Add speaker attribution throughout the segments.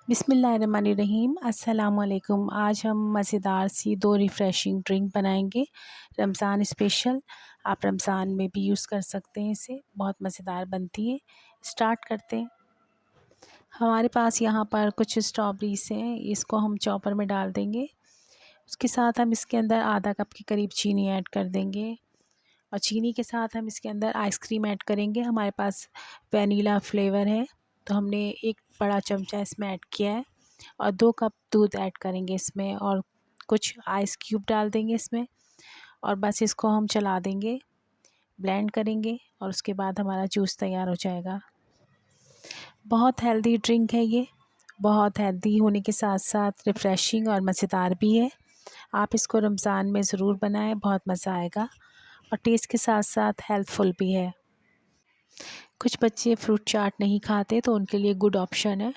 Speaker 1: बिस्मिल्लाहिर्रहमानिर्रहीम अस्सलामुअलैकुम। आज हम मज़ेदार सी 2 रिफ़्रेशिंग ड्रिंक बनाएंगे रमज़ान स्पेशल। आप रमज़ान में भी यूज़ कर सकते हैं इसे, बहुत मज़ेदार बनती है। स्टार्ट करते हैं। हमारे पास यहाँ पर कुछ स्ट्रॉबेरीज़ हैं, इसको हम चॉपर में डाल देंगे। उसके साथ हम इसके अंदर आधा कप के करीब चीनी ऐड कर देंगे और चीनी के साथ हम इसके अंदर आइसक्रीम ऐड करेंगे। हमारे पास वनीला फ्लेवर है तो हमने 1 बड़ा चमचा इसमें ऐड किया है और 2 कप दूध ऐड करेंगे इसमें और कुछ आइस क्यूब डाल देंगे इसमें और बस इसको हम चला देंगे, ब्लेंड करेंगे और उसके बाद हमारा जूस तैयार हो जाएगा। बहुत हेल्दी ड्रिंक है ये, बहुत हेल्दी होने के साथ साथ रिफ़्रेशिंग और मज़ेदार भी है। आप इसको रमज़ान में ज़रूर बनाएं, बहुत मज़ा आएगा और टेस्ट के साथ साथ हेल्थफुल भी है। कुछ बच्चे फ्रूट चाट नहीं खाते तो उनके लिए गुड ऑप्शन है।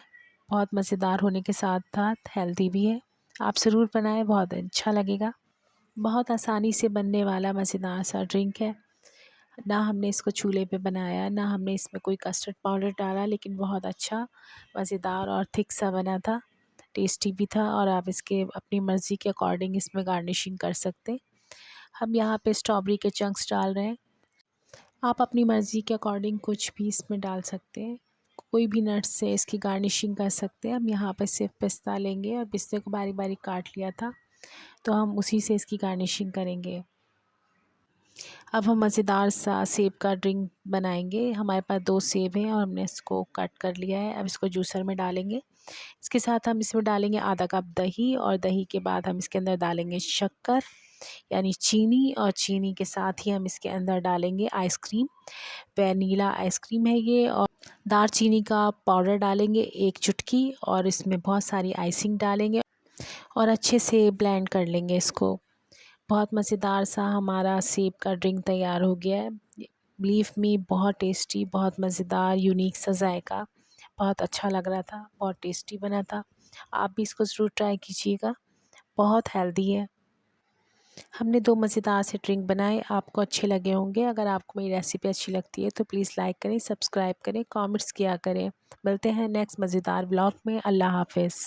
Speaker 1: बहुत मज़ेदार होने के साथ साथ हेल्दी भी है। आप ज़रूर बनाएं, बहुत अच्छा लगेगा। बहुत आसानी से बनने वाला मज़ेदार सा ड्रिंक है। ना हमने इसको चूल्हे पे बनाया, ना हमने इसमें कोई कस्टर्ड पाउडर डाला, लेकिन बहुत अच्छा मज़ेदार और थिक सा बना था, टेस्टी भी था। और आप इसके अपनी मर्ज़ी के अकॉर्डिंग इसमें गार्निशिंग कर सकते। हम यहाँ पे स्ट्रॉबेरी के चंक्स डाल रहे हैं। आप अपनी मर्ज़ी के अकॉर्डिंग कुछ भी इसमें डाल सकते हैं, कोई भी नट्स से इसकी गार्निशिंग कर सकते हैं। हम यहाँ पर सिर्फ पिस्ता लेंगे और पिस्ते को बारीक बारीक काट लिया था तो हम उसी से इसकी गार्निशिंग करेंगे। अब हम मज़ेदार सा सेब का ड्रिंक बनाएंगे। हमारे पास 2 सेब हैं और हमने इसको कट कर लिया है। अब इसको जूसर में डालेंगे। इसके साथ हम इसमें डालेंगे आधा कप दही और दही के बाद हम इसके अंदर डालेंगे शक्कर यानी चीनी और चीनी के साथ ही हम इसके अंदर डालेंगे आइसक्रीम। वनीला आइसक्रीम है ये और दालचीनी का पाउडर डालेंगे 1 चुटकी और इसमें बहुत सारी आइसिंग डालेंगे और अच्छे से ब्लेंड कर लेंगे इसको। बहुत मज़ेदार सा हमारा सेब का ड्रिंक तैयार हो गया है। बिलीव मी, बहुत टेस्टी, बहुत मज़ेदार, यूनिक सा जायका, बहुत अच्छा लग रहा था, बहुत टेस्टी बना था। आप भी इसको ज़रूर ट्राई कीजिएगा, बहुत हेल्दी है। हमने 2 मज़ेदार से ड्रिंक बनाए, आपको अच्छे लगे होंगे। अगर आपको मेरी रेसिपी अच्छी लगती है तो प्लीज़ लाइक करें, सब्सक्राइब करें, कमेंट्स किया करें। मिलते हैं नेक्स्ट मज़ेदार ब्लॉग में। अल्लाह हाफ़िज़।